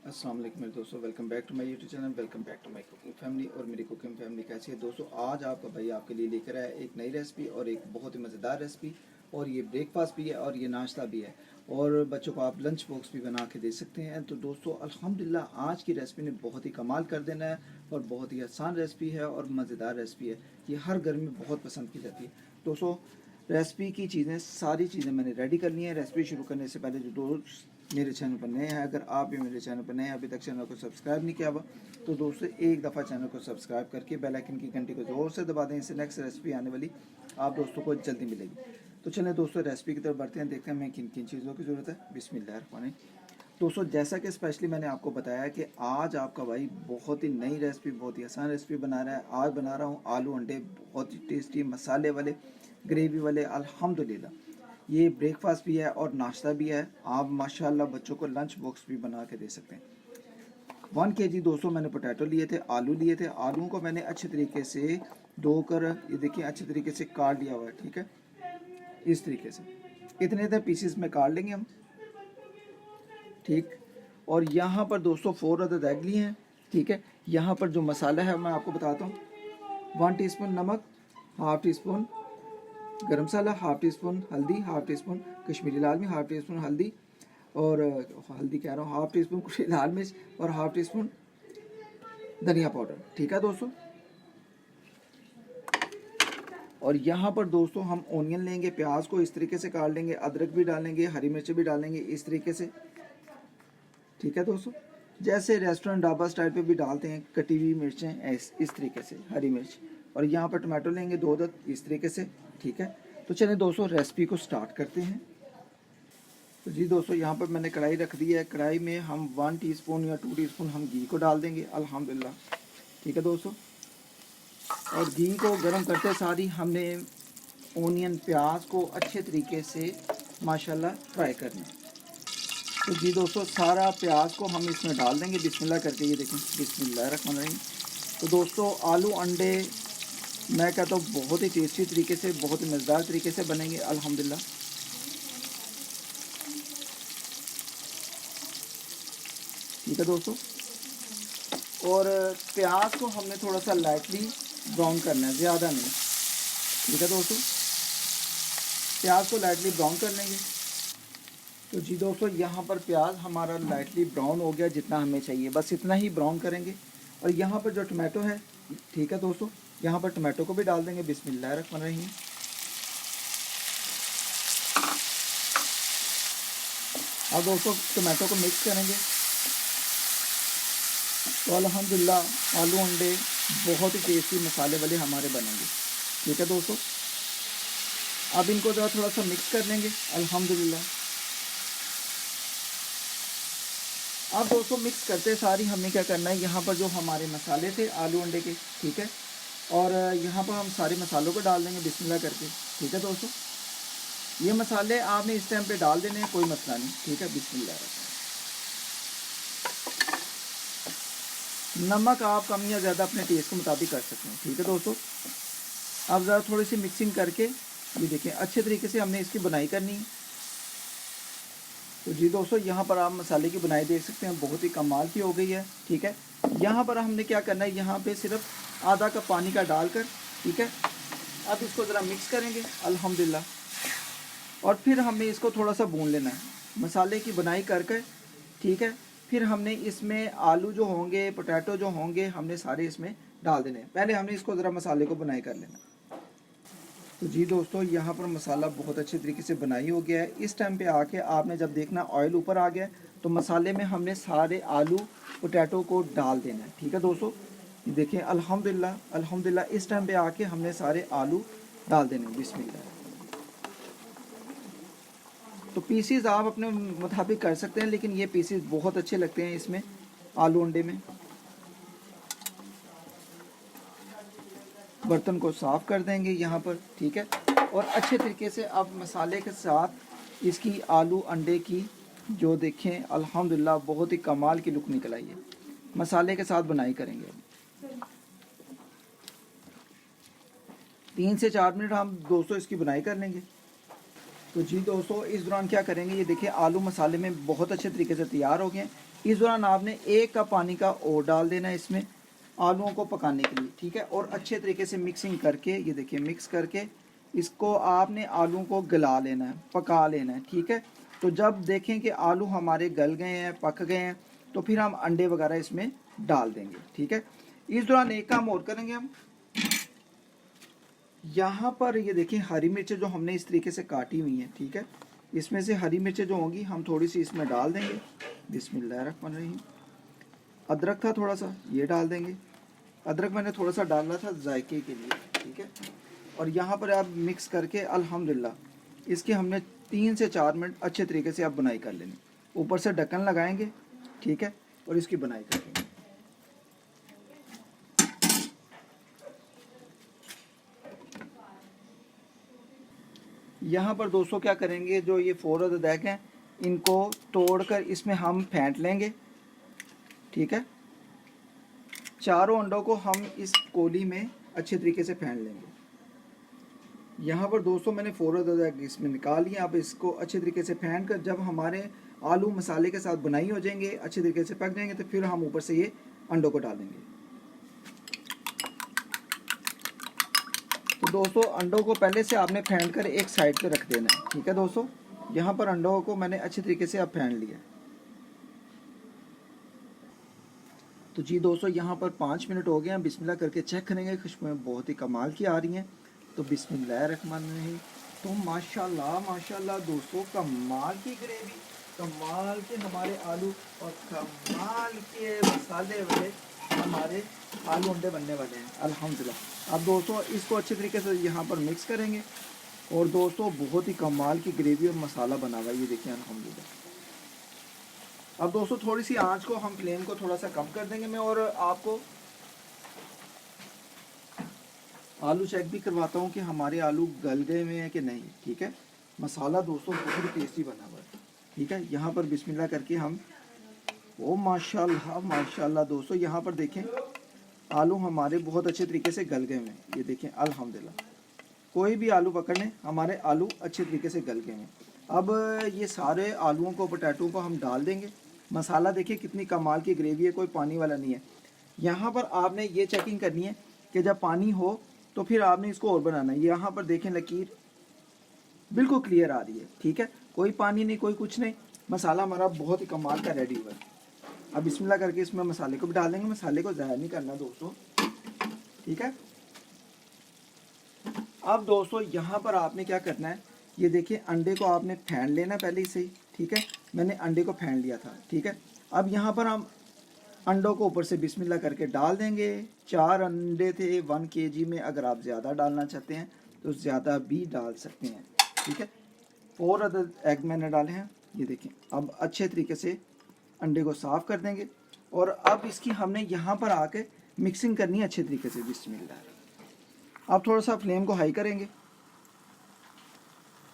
अस्सलाम वालेकुम मेरे दोस्तों, welcome back to my YouTube channel, welcome back to my cooking family. और मेरी कुकिंग फैमिली कैसी है दोस्तों? आज आपका भाई आपके लिए लेकर आया एक नई रेसिपी और एक बहुत ही मज़ेदार रेसिपी। और ये ब्रेकफास्ट भी है और ये नाश्ता भी है, और बच्चों को आप लंच बॉक्स भी बना के दे सकते हैं। तो दोस्तों अल्हम्दुलिल्लाह आज की रेसिपी ने बहुत ही कमाल कर देना है और बहुत ही आसान रेसिपी है और मज़ेदार रेसिपी है। ये हर घर में बहुत पसंद की जाती है दोस्तों। रेसिपी की चीज़ें, सारी चीज़ें मैंने रेडी कर ली हैं। रेसिपी शुरू करने से पहले जो दोस्त मेरे चैनल पर नए हैं, अगर आप भी मेरे चैनल पर नए हैं, अभी तक चैनल को सब्सक्राइब नहीं किया हुआ, तो दोस्तों एक दफ़ा चैनल को सब्सक्राइब करके बेल आइकन की घंटी को ज़ोर से दबा दें। इससे नेक्स्ट रेसिपी आने वाली आप दोस्तों को जल्दी मिलेगी। तो चलें दोस्तों रेसिपी की तरफ बढ़ते हैं, देखते हैं हमें किन किन चीज़ों की ज़रूरत है। बिस्मिल्लाहिर्रहमानिर्रहीम। दोस्तों जैसा कि स्पेशली मैंने आपको बताया कि आज आपका भाई बहुत ही नई रेसिपी, बहुत ही आसान रेसिपी बना रहा है। आज बना रहा हूँ आलू अंडे, बहुत ही टेस्टी मसाले वाले, ग्रेवी वाले। अल्हम्दुलिल्लाह ये ब्रेकफास्ट भी है और नाश्ता भी है। आप माशाल्लाह बच्चों को लंच बॉक्स भी बना के दे सकते हैं। 1 kg दोस्तों मैंने पोटैटो लिए थे, आलू लिए थे। आलूओं को मैंने अच्छे तरीके से धोकर, ये देखिए अच्छे तरीके से काट लिया हुआ है, ठीक है। इस तरीके से इतने इतने पीसेस में काट लेंगे हम, ठीक। और यहाँ पर दोस्तों 4 अदद एग लिए हैं, ठीक है। यहाँ पर जो मसाला है मैं आपको बताता हूँ। 1 टीस्पून नमक, हाफ टी स्पून गरम मसाला, हाफ टी स्पून हल्दी, हाफ टी स्पून कश्मीरी लाल मिर्च, हाफ टी स्पून हल्दी, और हल्दी कह रहा हूँ, हाफ टी स्पून कश्मीरी लाल मिर्च, और हाफ टी स्पून धनिया पाउडर, ठीक है दोस्तों। और यहाँ पर दोस्तों हम ओनियन लेंगे, प्याज को इस तरीके से काट लेंगे, अदरक भी डालेंगे, हरी मिर्च भी डालेंगे इस तरीके से, ठीक है दोस्तों। जैसे रेस्टोरेंट ढाबा स्टाइल पे भी डालते हैं कटी हुई मिर्चें, इस तरीके से हरी मिर्च। और यहाँ पर टमाटो लेंगे 2 अदद इस तरीके से, ठीक है। तो चलिए दोस्तों रेसिपी को स्टार्ट करते हैं। तो जी दोस्तों यहाँ पर मैंने कढ़ाई रख दी है। कढ़ाई में हम 1 टीस्पून या 2 टीस्पून हम घी को डाल देंगे अल्हम्दुलिल्लाह, ठीक है दोस्तों। और घी को गर्म करते सारी हमने ओनियन, प्याज को अच्छे तरीके से माशाल्लाह फ्राई करना है। तो जी दोस्तों सारा प्याज को हम इसमें डाल देंगे बिस्मिल्लाह करके, ये देखें बिस्मिल्लाहिर्रहमानिर्रहीम। तो दोस्तों आलू अंडे मैं कहता हूँ बहुत ही टेस्टी तरीके से, बहुत ही मज़ेदार तरीके से बनेंगे अल्हम्दुलिल्लाह। ठीक है दोस्तों। और प्याज को हमने थोड़ा सा लाइटली ब्राउन करना है, ज़्यादा नहीं, ठीक है दोस्तों। प्याज को लाइटली ब्राउन कर लेंगे। तो जी दोस्तों यहाँ पर प्याज हमारा लाइटली ब्राउन हो गया, जितना हमें चाहिए बस इतना ही ब्राउन करेंगे। और यहाँ पर जो टमाटो है, ठीक है दोस्तों, यहाँ पर टमाटो को भी डाल देंगे बिस्मिल्लाहिर्रहमानिर्रहीम। अब दोस्तों टमाटो को मिक्स करेंगे। तो अल्हम्दुलिल्लाह आलू अंडे बहुत ही टेस्टी मसाले वाले हमारे बनेंगे, ठीक है दोस्तों। अब इनको ज़रा थोड़ा सा मिक्स कर लेंगे अल्हम्दुलिल्लाह। अब दोस्तों मिक्स करते सारी हमने क्या करना है, यहाँ पर जो हमारे मसाले थे आलू अंडे के, ठीक है। और यहाँ पर हम सारे मसालों को डाल देंगे बिस्मिल्लाह करके, ठीक है दोस्तों। ये मसाले आपने इस टाइम पे डाल देने हैं, कोई मसला नहीं, ठीक है। बिस्मिल्लाह। नमक आप कम या ज़्यादा अपने टेस्ट के मुताबिक कर सकते हैं, ठीक है दोस्तों। अब ज़रा थोड़ी सी मिक्सिंग करके ये देखें अच्छे तरीके से हमने इसकी बुनाई करनी है। तो जी दोस्तों यहाँ पर आप मसाले की बुनाई देख सकते हैं, बहुत ही कमाल की हो गई है, ठीक है। यहाँ पर हमने क्या करना है, यहाँ पे सिर्फ आधा कप पानी का डालकर, ठीक है। अब इसको ज़रा मिक्स करेंगे अल्हम्दुलिल्लाह। और फिर हमें इसको थोड़ा सा भून लेना है मसाले की बुनाई करके, ठीक है। फिर हमने इसमें आलू जो होंगे, पोटैटो जो होंगे, हमने सारे इसमें डाल देने हैं। पहले हमने इसको ज़रा मसाले को बुनाई कर लेना। तो जी दोस्तों यहाँ पर मसाला बहुत अच्छे तरीके से बनाई हो गया है। इस टाइम पे आके आपने जब देखना ऑयल ऊपर आ गया तो मसाले में हमने सारे आलू पोटैटो को डाल देना है, ठीक है दोस्तों। ये देखें अल्हम्दुलिल्लाह अल्हम्दुलिल्लाह इस टाइम पे आके हमने सारे आलू डाल देने हैं बिस्मिल्लाह। तो पीसीज आप अपने मुताबिक कर सकते हैं, लेकिन ये पीसीज बहुत अच्छे लगते हैं इसमें आलू अंडे में। बर्तन को साफ़ कर देंगे यहाँ पर, ठीक है। और अच्छे तरीके से अब मसाले के साथ इसकी आलू अंडे की जो देखें अल्हम्दुलिल्लाह बहुत ही कमाल की लुक निकल आई है। मसाले के साथ बनाई करेंगे। 3 से 4 मिनट हम दोस्तों इसकी बुनाई कर लेंगे। तो जी दोस्तों इस दौरान क्या करेंगे, ये देखिए आलू मसाले में बहुत अच्छे तरीके से तैयार हो गए हैं। इस दौरान आपने 1 कप पानी का और डाल देना है इसमें आलूओं को पकाने के लिए, ठीक है। और अच्छे तरीके से मिक्सिंग करके, ये देखिए मिक्स करके इसको आपने आलू को गला लेना है, पका लेना है, ठीक है। तो जब देखें कि आलू हमारे गल गए हैं, पक गए हैं, तो फिर हम अंडे वगैरह इसमें डाल देंगे, ठीक है। इस दौरान एक काम और करेंगे हम, यहाँ पर ये देखिए हरी मिर्चें जो हमने इस तरीके से काटी हुई हैं, ठीक है। इसमें से हरी मिर्चें जो होंगी हम थोड़ी सी इसमें डाल देंगे। बिस्मिल्लाहिर्रहमानिर्रहीम। अदरक था थोड़ा सा, ये डाल देंगे। अदरक मैंने थोड़ा सा डाला था जायके के लिए, ठीक है। और यहाँ पर आप मिक्स करके अल्हम्दुलिल्लाह इसकी हमने 3 से 4 मिनट अच्छे तरीके से आप बुनाई कर लेनी। ऊपर से ढक्कन लगाएंगे, ठीक है, और इसकी बुनाई करेंगे। यहाँ पर दोस्तों क्या करेंगे, जो ये 4 अदद एग हैं इनको तोड़कर इसमें हम फेंट लेंगे, ठीक है। चारों अंडों को हम इस कोली में अच्छे तरीके से फेंट लेंगे। यहाँ पर दोस्तों मैंने 4 अदद एग इसमें निकाल लिया। अब इसको अच्छे तरीके से फेंट कर जब हमारे आलू मसाले के साथ बुनाई हो जाएंगे, अच्छे तरीके से पक जाएंगे, तो फिर हम ऊपर से ये अंडों को डालेंगे। तो दोस्तों अंडों को पहले से आपने फेंट कर एक साइड पे रख देना है, ठीक है दोस्तों। यहाँ पर अंडों को मैंने अच्छे तरीके से अब फेंट लिया। तो जी दोस्तों यहाँ पर 5 मिनट हो गए हैं। बिस्मिल्लाह करके चेक करेंगे, खुशबुएं बहुत ही कमाल की आ रही हैं। तो बिस्मिल्लाहिर्रहमानिर्रहीम। तो माशाल्लाह माशाल्लाह दोस्तों, कमाल की ग्रेवी, कमाल के हमारे आलू और कमाल के मसाले वाले हमारे आलू अंडे बनने वाले हैं अल्हम्दुलिल्लाह। अब दोस्तों इसको अच्छे तरीके से यहाँ पर मिक्स करेंगे। और दोस्तों बहुत ही कमाल की ग्रेवी और मसाला बना हुआ है, ये देखिए अल्हम्दुलिल्लाह। अब दोस्तों थोड़ी सी आंच को हम फ्लेम को थोड़ा सा कम कर देंगे मैं, और आपको आलू चेक भी करवाता हूँ कि हमारे आलू गल गए हुए हैं कि नहीं, ठीक है। मसाला दोस्तों बहुत ही टेस्टी बना हुआ है, ठीक है। यहाँ पर बिस्मिल्लाह करके हम, ओ माशाल्लाह माशाल्लाह दोस्तों, यहाँ पर देखें आलू हमारे बहुत अच्छे तरीके से गल गए हुए हैं, ये देखें अल्हम्दुलिल्लाह। कोई भी आलू पकड़ने, हमारे आलू अच्छे तरीके से गल गए हैं। अब ये सारे आलूओं को, पोटैटो को हम डाल देंगे। मसाला देखिए कितनी कमाल की ग्रेवी है, कोई पानी वाला नहीं है। यहाँ पर आपने ये चेकिंग करनी है कि जब पानी हो तो फिर आपने इसको और बनाना है। यहाँ पर देखें लकीर बिल्कुल क्लियर आ रही है, ठीक है। कोई पानी नहीं, कोई कुछ नहीं। मसाला हमारा बहुत ही कमाल का रेडी हुआ है। अब बिस्मिल्लाह करके इसमें मसाले को भी डाल देंगे। मसाले को ज़ाया नहीं करना दोस्तों, ठीक है। अब दोस्तों यहाँ पर आपने क्या करना है, ये देखिए अंडे को आपने फेंट लेना पहले से ही, ठीक है। मैंने अंडे को फेंट लिया था, ठीक है। अब यहाँ पर हम अंडों को ऊपर से बिस्मिल्लाह करके डाल देंगे। 4 अंडे थे 1 kg में, अगर आप ज़्यादा डालना चाहते हैं तो ज़्यादा भी डाल सकते हैं, ठीक है। 4 अदद एग मैंने डाले हैं, ये देखें। अब अच्छे तरीके से अंडे को साफ़ कर देंगे। और अब इसकी हमने यहाँ पर आके मिक्सिंग करनी है अच्छे तरीके से। बिस्मिल्लाह। अब थोड़ा सा फ्लेम को हाई करेंगे।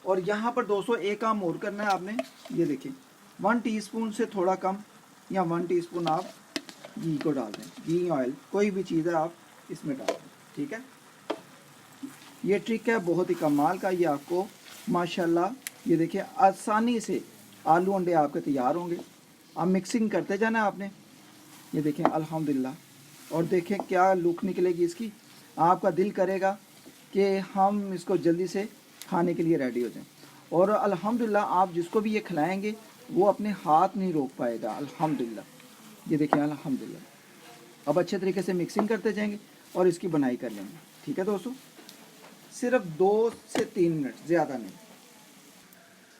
और यहाँ पर दोस्तों एक काम और करना है आपने, ये देखिए 1 टीस्पून से थोड़ा कम या 1 टीस्पून आप घी को डाल दें। घी ऑयल कोई भी चीज़ है आप इसमें डाल दें, ठीक है। ये ट्रिक है बहुत ही कमाल का, ये आपको माशाल्लाह ये देखिए आसानी से आलू अंडे आपके तैयार होंगे। अब मिक्सिंग करते जाना है आपने, ये देखें अल्हम्दुलिल्लाह। और देखें क्या लुक निकलेगी इसकी, आपका दिल करेगा कि हम इसको जल्दी से खाने के लिए रेडी हो जाएं। और अल्हम्दुलिल्लाह आप जिसको भी ये खिलाएंगे वो अपने हाथ नहीं रोक पाएगा अल्हम्दुलिल्लाह। ये देखिए अल्हम्दुलिल्लाह। अब अच्छे तरीके से मिक्सिंग करते जाएंगे और इसकी बनाई कर लेंगे, ठीक है दोस्तों। सिर्फ 2 से 3 मिनट, ज़्यादा नहीं।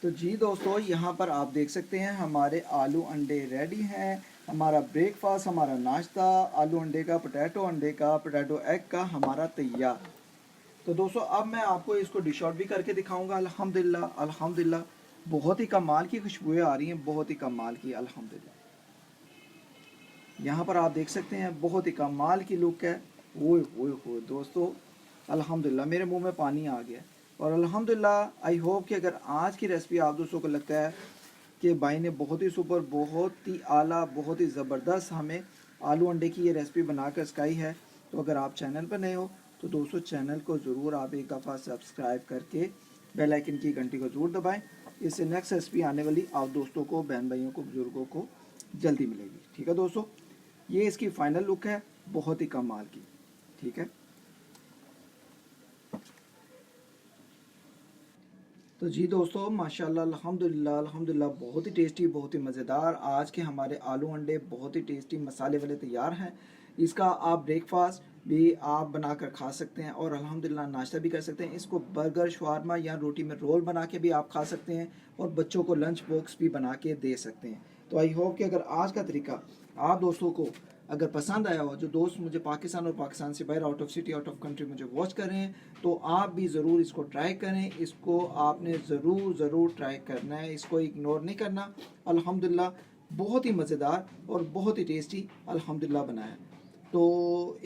तो जी दोस्तों यहाँ पर आप देख सकते हैं हमारे आलू अंडे रेडी हैं। हमारा ब्रेकफास्ट, हमारा नाश्ता आलू अंडे का, पोटैटो एग का हमारा तैयार। तो दोस्तों अब मैं आपको इसको डिश आउट भी करके दिखाऊंगा। अल्हम्दुलिल्लाह अल्हम्दुलिल्लाह बहुत ही कमाल की खुशबुएं आ रही हैं, बहुत ही कमाल की अल्हम्दुलिल्लाह। यहाँ पर आप देख सकते हैं बहुत ही कमाल की लुक है। ओए ओए हो दोस्तों अल्हम्दुलिल्लाह, मेरे मुंह में पानी आ गया। और अल्हम्दुलिल्लाह आई होप कि अगर आज की रेसिपी आप दोस्तों को लगता है कि भाई ने बहुत ही सुपर, बहुत ही आला, बहुत ही ज़बरदस्त हमें आलू अंडे की ये रेसिपी बनाकर सिखाई है, तो अगर आप चैनल पर नए हो तो दोस्तों चैनल को ज़रूर आप एक दफ़ा सब्सक्राइब करके बेल आइकन की घंटी को ज़रूर दबाएं। इससे नेक्स्ट रेसिपी आने वाली आप दोस्तों को, बहन भाइयों को, बुज़ुर्गों को जल्दी मिलेगी। ठीक है दोस्तों, ये इसकी फाइनल लुक है, बहुत ही कमाल की। ठीक है, तो जी दोस्तों माशाल्लाह अल्हम्दुलिल्लाह अल्हम्दुलिल्लाह, बहुत ही टेस्टी, बहुत ही मज़ेदार आज के हमारे आलू अंडे बहुत ही टेस्टी मसाले वाले तैयार हैं। इसका आप ब्रेकफास्ट भी आप बनाकर खा सकते हैं और अल्हम्दुलिल्लाह नाश्ता भी कर सकते हैं। इसको बर्गर, शवारमा या रोटी में रोल बना के भी आप खा सकते हैं और बच्चों को लंच बॉक्स भी बना के दे सकते हैं। तो आई होप कि अगर आज का तरीका आप दोस्तों को अगर पसंद आया हो, जो दोस्त मुझे पाकिस्तान और पाकिस्तान से बाहर out of city out of country मुझे वॉच कर रहे हैं, तो आप भी ज़रूर इसको ट्राई करें। इसको आपने ज़रूर ट्राई करना है, इसको इग्नोर नहीं करना। अल्हम्दुलिल्लाह बहुत ही मज़ेदार और बहुत ही टेस्टी अल्हम्दुलिल्लाह बना है। तो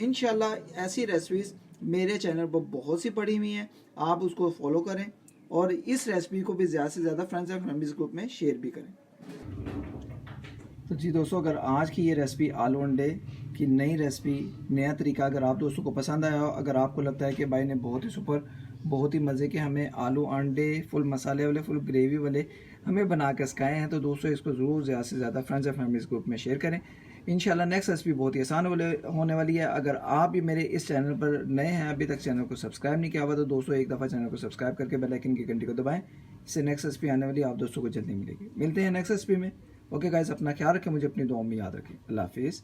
इंशाल्लाह ऐसी रेसिपीज़ मेरे चैनल पर बहुत सी पड़ी हुई हैं, आप उसको फॉलो करें और इस रेसिपी को भी ज़्यादा से ज़्यादा फ्रेंड्स एंड फैमिलीज़ ग्रुप में शेयर भी करें। तो जी दोस्तों, अगर आज की ये रेसिपी आलू अंडे की नई रेसिपी, नया तरीका अगर आप दोस्तों को पसंद आया हो, अगर आपको लगता है कि भाई ने बहुत ही सुपर, बहुत ही मज़े के हमें आलू अंडे फुल मसाले वाले, फुल ग्रेवी वाले हमें बना के सिखाए हैं, तो दोस्तों इसको ज़रूर ज़्यादा से ज़्यादा फ्रेंड्स एंड फैमिलीज़ ग्रुप में शेयर करें। इंशाल्लाह नेक्स्ट रेसिपी बहुत ही आसान होने वाली है। अगर आप भी मेरे इस चैनल पर नए हैं, अभी तक चैनल को सब्सक्राइब नहीं किया हुआ, तो दोस्तों एक दफ़ा चैनल को सब्सक्राइब करके बेल आइकन की घंटी को दबाएं। इससे नेक्स्ट रेसिपी आने वाली आप दोस्तों को जल्दी मिलेगी। मिलते हैं नेक्स्ट रेसिपी में। ओके गाइस, अपना ख्याल रखें, मुझे अपनी दुआओं में याद रखें। अल्लाह हाफिज़।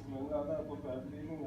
महंगा आता है तो फैमिली में